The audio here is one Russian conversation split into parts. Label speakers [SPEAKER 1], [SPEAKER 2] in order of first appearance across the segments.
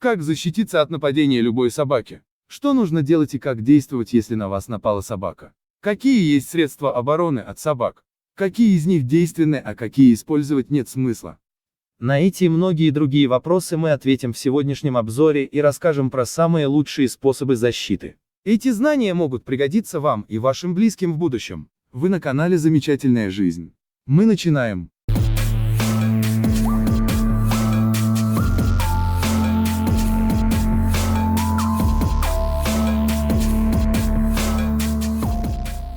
[SPEAKER 1] Как защититься от нападения любой собаки? Что нужно делать и как действовать, если на вас напала собака? Какие есть средства обороны от собак? Какие из них действенны, а какие использовать нет смысла?
[SPEAKER 2] На эти и многие другие вопросы мы ответим в сегодняшнем обзоре и расскажем про самые лучшие способы защиты.
[SPEAKER 1] Эти знания могут пригодиться вам и вашим близким в будущем. Вы на канале «Замечательная жизнь». Мы начинаем.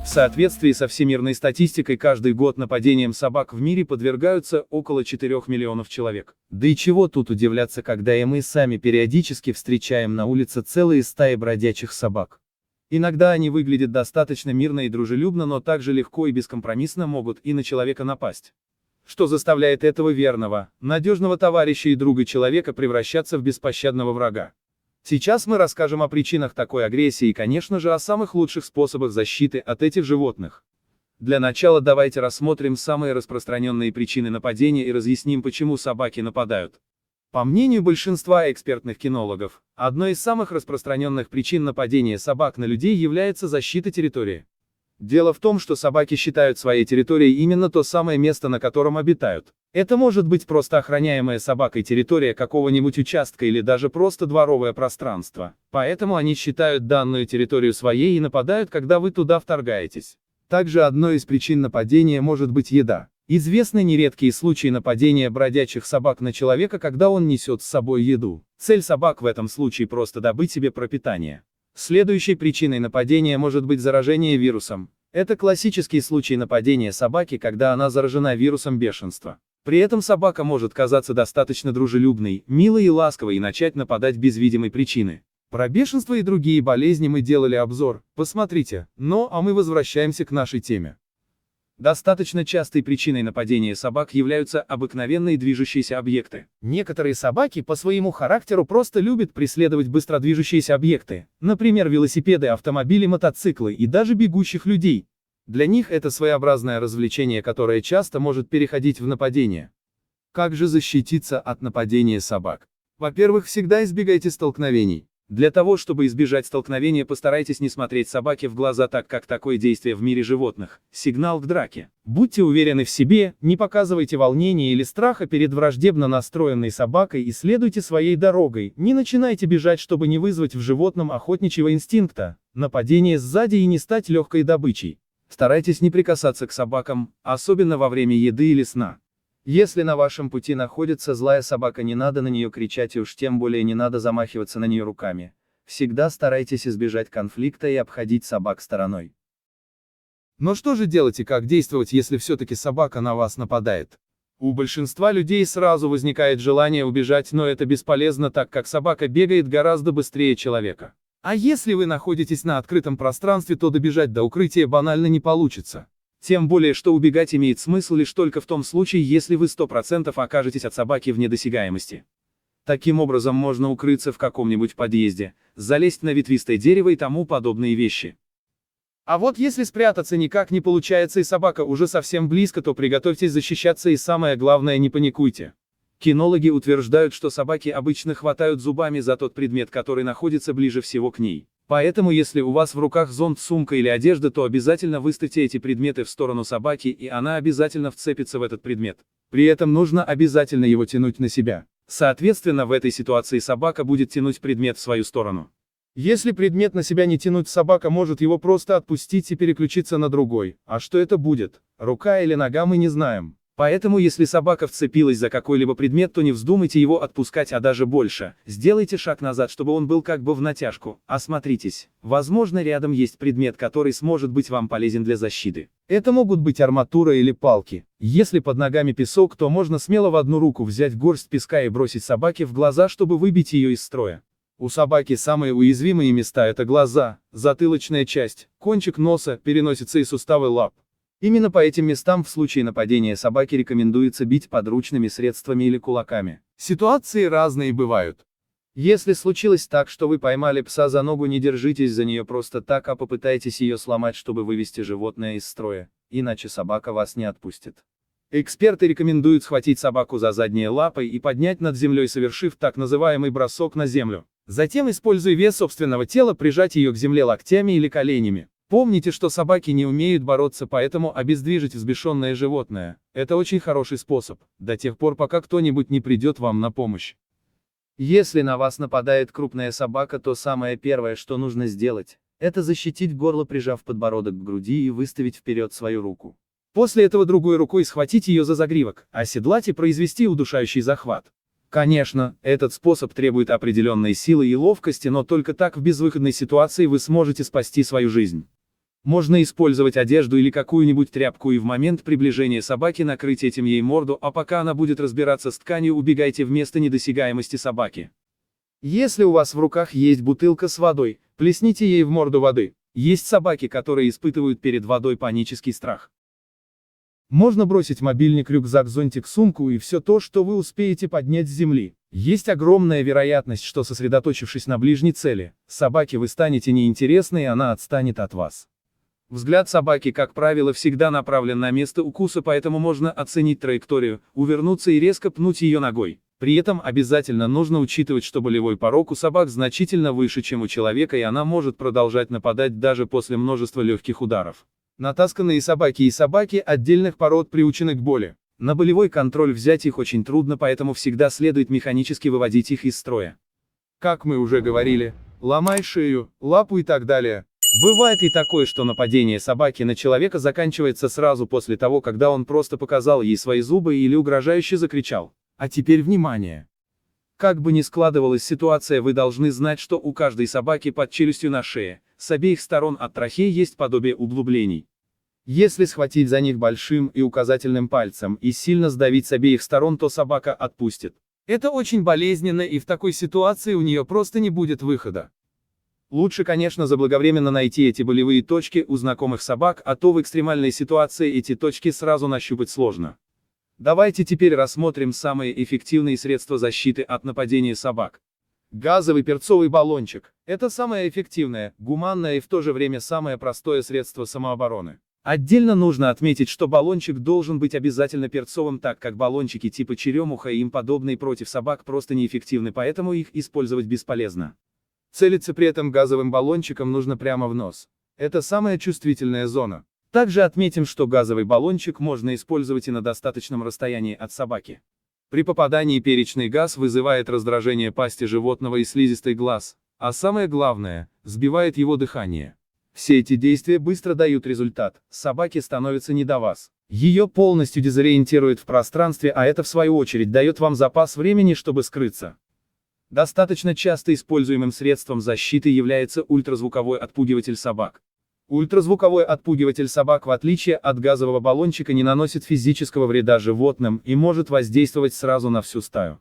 [SPEAKER 2] В соответствии со всемирной статистикой, каждый год нападениям собак в мире подвергаются около 4 миллионов человек. Да и чего тут удивляться, когда и мы сами периодически встречаем на улице целые стаи бродячих собак. Иногда они выглядят достаточно мирно и дружелюбно, но также легко и бескомпромиссно могут и на человека напасть. Что заставляет этого верного, надежного товарища и друга человека превращаться в беспощадного врага. Сейчас мы расскажем о причинах такой агрессии и, конечно же, о самых лучших способах защиты от этих животных. Для начала давайте рассмотрим самые распространенные причины нападения и разъясним, почему собаки нападают. По мнению большинства экспертных кинологов, одной из самых распространенных причин нападения собак на людей является защита территории. Дело в том, что собаки считают своей территорией именно то самое место, на котором обитают. Это может быть просто охраняемая собакой территория какого-нибудь участка или даже просто дворовое пространство. Поэтому они считают данную территорию своей и нападают, когда вы туда вторгаетесь.
[SPEAKER 1] Также одной из причин нападения может быть еда.
[SPEAKER 2] Известны нередкие случаи нападения бродячих собак на человека, когда он несет с собой еду. Цель собак в этом случае просто добыть себе пропитание. Следующей причиной нападения может быть заражение вирусом. Это классический случай нападения собаки, когда она заражена вирусом бешенства. При этом собака может казаться достаточно дружелюбной, милой и ласковой и начать нападать без видимой причины.
[SPEAKER 1] Про бешенство и другие болезни мы делали обзор, посмотрите. А мы возвращаемся к нашей теме.
[SPEAKER 2] Достаточно частой причиной нападения собак являются обыкновенные движущиеся объекты. Некоторые собаки по своему характеру просто любят преследовать быстродвижущиеся объекты, например, велосипеды, автомобили, мотоциклы и даже бегущих людей. Для них это своеобразное развлечение, которое часто может переходить в нападение.
[SPEAKER 1] Как же защититься от нападения собак? Во-первых, всегда избегайте столкновений.
[SPEAKER 2] Для того, чтобы избежать столкновения, постарайтесь не смотреть собаке в глаза, так как такое действие в мире животных – сигнал к драке. Будьте уверены в себе, не показывайте волнения или страха перед враждебно настроенной собакой и следуйте своей дорогой, не начинайте бежать, чтобы не вызвать в животном охотничьего инстинкта, нападение сзади и не стать легкой добычей. Старайтесь не прикасаться к собакам, особенно во время еды или сна. Если на вашем пути находится злая собака, не надо на нее кричать и уж тем более не надо замахиваться на нее руками. Всегда старайтесь избежать конфликта и обходить собак стороной.
[SPEAKER 1] Но что же делать и как действовать, если все-таки собака на вас нападает?
[SPEAKER 2] У большинства людей сразу возникает желание убежать, но это бесполезно, так как собака бегает гораздо быстрее человека.
[SPEAKER 1] А если вы находитесь на открытом пространстве, то добежать до укрытия банально не получится.
[SPEAKER 2] Тем более, что убегать имеет смысл лишь только в том случае, если вы 100% окажетесь от собаки вне досягаемости. Таким образом можно укрыться в каком-нибудь подъезде, залезть на ветвистое дерево и тому подобные вещи.
[SPEAKER 1] А вот если спрятаться никак не получается и собака уже совсем близко, то приготовьтесь защищаться и самое главное, не паникуйте.
[SPEAKER 2] Кинологи утверждают, что собаки обычно хватают зубами за тот предмет, который находится ближе всего к ней. Поэтому если у вас в руках зонт, сумка или одежда, то обязательно выставьте эти предметы в сторону собаки, и она обязательно вцепится в этот предмет.
[SPEAKER 1] При этом нужно обязательно его тянуть на себя.
[SPEAKER 2] Соответственно, в этой ситуации собака будет тянуть предмет в свою сторону.
[SPEAKER 1] Если предмет на себя не тянуть, собака может его просто отпустить и переключиться на другой. А что это будет? Рука или нога, мы не знаем.
[SPEAKER 2] Поэтому если собака вцепилась за какой-либо предмет, то не вздумайте его отпускать, а даже больше. Сделайте шаг назад, чтобы он был как бы в натяжку. Осмотритесь. Возможно, рядом есть предмет, который сможет быть вам полезен для защиты.
[SPEAKER 1] Это могут быть арматура или палки. Если под ногами песок, то можно смело в одну руку взять горсть песка и бросить собаке в глаза, чтобы выбить ее из строя. У собаки самые уязвимые места – это глаза, затылочная часть, кончик носа, переносица и суставы лап. Именно по этим местам в случае нападения собаки рекомендуется бить подручными средствами или кулаками. Ситуации разные бывают.
[SPEAKER 2] Если случилось так, что вы поймали пса за ногу, не держитесь за нее просто так, а попытайтесь ее сломать, чтобы вывести животное из строя, иначе собака вас не отпустит. Эксперты рекомендуют схватить собаку за задние лапы и поднять над землей, совершив так называемый бросок на землю. Затем, используя вес собственного тела, прижать ее к земле локтями или коленями. Помните, что собаки не умеют бороться, поэтому обездвижить взбешенное животное – это очень хороший способ, до тех пор, пока кто-нибудь не придет вам на помощь. Если на вас нападает крупная собака, то самое первое, что нужно сделать, это защитить горло, прижав подбородок к груди и выставить вперед свою руку. После этого другой рукой схватить ее за загривок, оседлать и произвести удушающий захват. Конечно, этот способ требует определенной силы и ловкости, но только так в безвыходной ситуации вы сможете спасти свою жизнь. Можно использовать одежду или какую-нибудь тряпку и в момент приближения собаки накрыть этим ей морду, а пока она будет разбираться с тканью, убегайте в место недосягаемости собаки. Если у вас в руках есть бутылка с водой, плесните ей в морду воды. Есть собаки, которые испытывают перед водой панический страх. Можно бросить мобильник, рюкзак, зонтик, сумку и все то, что вы успеете поднять с земли. Есть огромная вероятность, что, сосредоточившись на ближней цели, собаке вы станете неинтересны, и она отстанет от вас. Взгляд собаки, как правило, всегда направлен на место укуса, поэтому можно оценить траекторию, увернуться и резко пнуть ее ногой. При этом обязательно нужно учитывать, что болевой порог у собак значительно выше, чем у человека, и она может продолжать нападать даже после множества легких ударов. Натасканные собаки и собаки отдельных пород приучены к боли. На болевой контроль взять их очень трудно, поэтому всегда следует механически выводить их из строя. Как мы уже говорили, ломай шею, лапу и так далее. Бывает и такое, что нападение собаки на человека заканчивается сразу после того, когда он просто показал ей свои зубы или угрожающе закричал. А теперь внимание! Как бы ни складывалась ситуация, вы должны знать, что у каждой собаки под челюстью на шее, с обеих сторон от трахеи, есть подобие углублений. Если схватить за них большим и указательным пальцем и сильно сдавить с обеих сторон, то собака отпустит. Это очень болезненно, и в такой ситуации у нее просто не будет выхода. Лучше, конечно, заблаговременно найти эти болевые точки у знакомых собак, а то в экстремальной ситуации эти точки сразу нащупать сложно. Давайте теперь рассмотрим самые эффективные средства защиты от нападения собак. Газовый перцовый баллончик – это самое эффективное, гуманное и в то же время самое простое средство самообороны. Отдельно нужно отметить, что баллончик должен быть обязательно перцовым, так как баллончики типа черемуха и им подобные против собак просто неэффективны, поэтому их использовать бесполезно. Целиться при этом газовым баллончиком нужно прямо в нос. Это самая чувствительная зона. Также отметим, что газовый баллончик можно использовать и на достаточном расстоянии от собаки. При попадании перечный газ вызывает раздражение пасти животного и слизистой глаз, а самое главное, сбивает его дыхание. Все эти действия быстро дают результат, собаке становится не до вас. Ее полностью дезориентирует в пространстве, а это в свою очередь дает вам запас времени, чтобы скрыться. Достаточно часто используемым средством защиты является ультразвуковой отпугиватель собак. Ультразвуковой отпугиватель собак, в отличие от газового баллончика, не наносит физического вреда животным и может воздействовать сразу на всю стаю.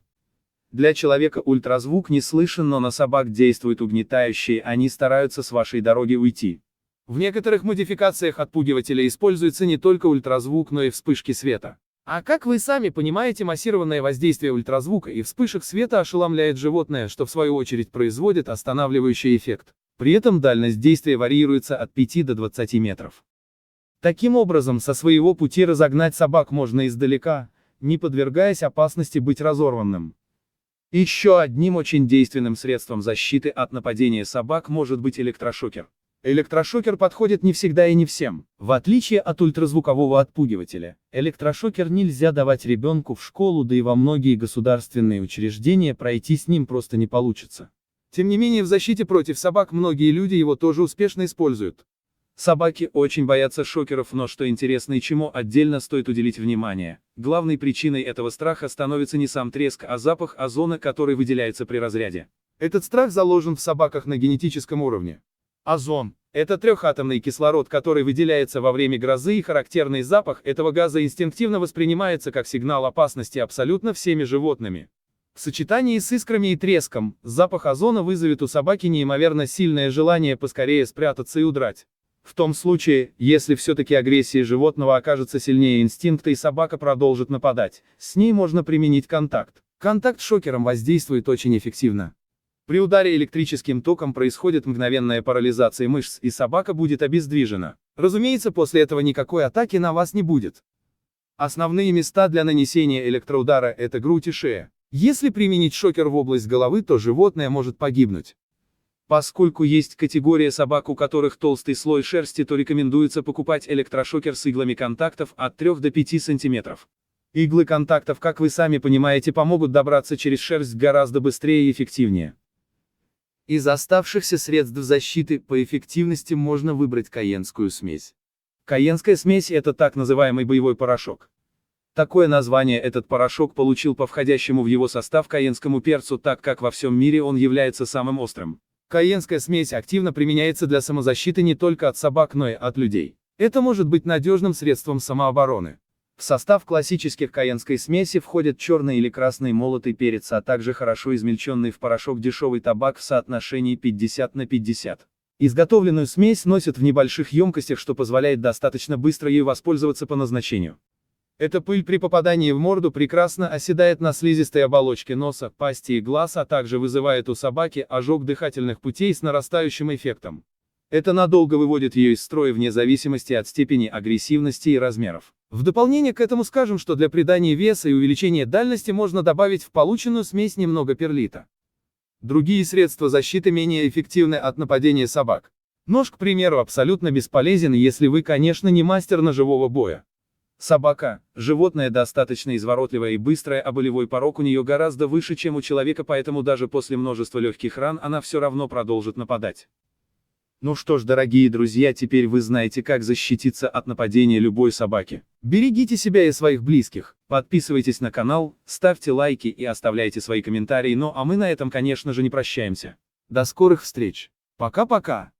[SPEAKER 2] Для человека ультразвук не слышен, но на собак действует угнетающе, они стараются с вашей дороги уйти. В некоторых модификациях отпугивателя используется не только ультразвук, но и вспышки света. А как вы сами понимаете, массированное воздействие ультразвука и вспышек света ошеломляет животное, что в свою очередь производит останавливающий эффект. При этом дальность действия варьируется от 5 до 20 метров. Таким образом, со своего пути разогнать собак можно издалека, не подвергаясь опасности быть разорванным. Еще одним очень действенным средством защиты от нападения собак может быть электрошокер. Электрошокер подходит не всегда и не всем. В отличие от ультразвукового отпугивателя, электрошокер нельзя давать ребенку в школу, да и во многие государственные учреждения пройти с ним просто не получится. Тем не менее, в защите против собак многие люди его тоже успешно используют. Собаки очень боятся шокеров, но что интересно и чему отдельно стоит уделить внимание, главной причиной этого страха становится не сам треск, а запах озона, который выделяется при разряде. Этот страх заложен в собаках на генетическом уровне. Озон – это трехатомный кислород, который выделяется во время грозы, и характерный запах этого газа инстинктивно воспринимается как сигнал опасности абсолютно всеми животными. В сочетании с искрами и треском, запах озона вызовет у собаки неимоверно сильное желание поскорее спрятаться и удрать. В том случае, если все-таки агрессия животного окажется сильнее инстинкта и собака продолжит нападать, с ней можно применить контакт. Контакт с шокером воздействует очень эффективно. При ударе электрическим током происходит мгновенная парализация мышц, и собака будет обездвижена. Разумеется, после этого никакой атаки на вас не будет.
[SPEAKER 1] Основные места для нанесения электроудара – это грудь и шея. Если применить шокер в область головы, то животное может погибнуть. Поскольку есть категория собак, у которых толстый слой шерсти, то рекомендуется покупать электрошокер с иглами контактов от 3 до 5 см. Иглы контактов, как вы сами понимаете, помогут добраться через шерсть гораздо быстрее и эффективнее. Из оставшихся средств защиты по эффективности можно выбрать кайенскую смесь. Кайенская смесь – это так называемый боевой порошок. Такое название этот порошок получил по входящему в его состав кайенскому перцу, так как во всем мире он является самым острым. Кайенская смесь активно применяется для самозащиты не только от собак, но и от людей. Это может быть надежным средством самообороны. В состав классических кайенской смеси входят черный или красный молотый перец, а также хорошо измельченный в порошок дешевый табак в соотношении 50:50. Изготовленную смесь носят в небольших емкостях, что позволяет достаточно быстро ею воспользоваться по назначению. Эта пыль при попадании в морду прекрасно оседает на слизистой оболочке носа, пасти и глаз, а также вызывает у собаки ожог дыхательных путей с нарастающим эффектом. Это надолго выводит ее из строя вне зависимости от степени агрессивности и размеров. В дополнение к этому скажем, что для придания веса и увеличения дальности можно добавить в полученную смесь немного перлита. Другие средства защиты менее эффективны от нападения собак. Нож, к примеру, абсолютно бесполезен, если вы, конечно, не мастер ножевого боя. Собака – животное достаточно изворотливое и быстрое, а болевой порог у нее гораздо выше, чем у человека, поэтому даже после множества легких ран она все равно продолжит нападать. Ну что ж, дорогие друзья, теперь вы знаете, как защититься от нападения любой собаки. Берегите себя и своих близких, подписывайтесь на канал, ставьте лайки и оставляйте свои комментарии, ну а мы на этом, конечно же, не прощаемся. До скорых встреч. Пока-пока.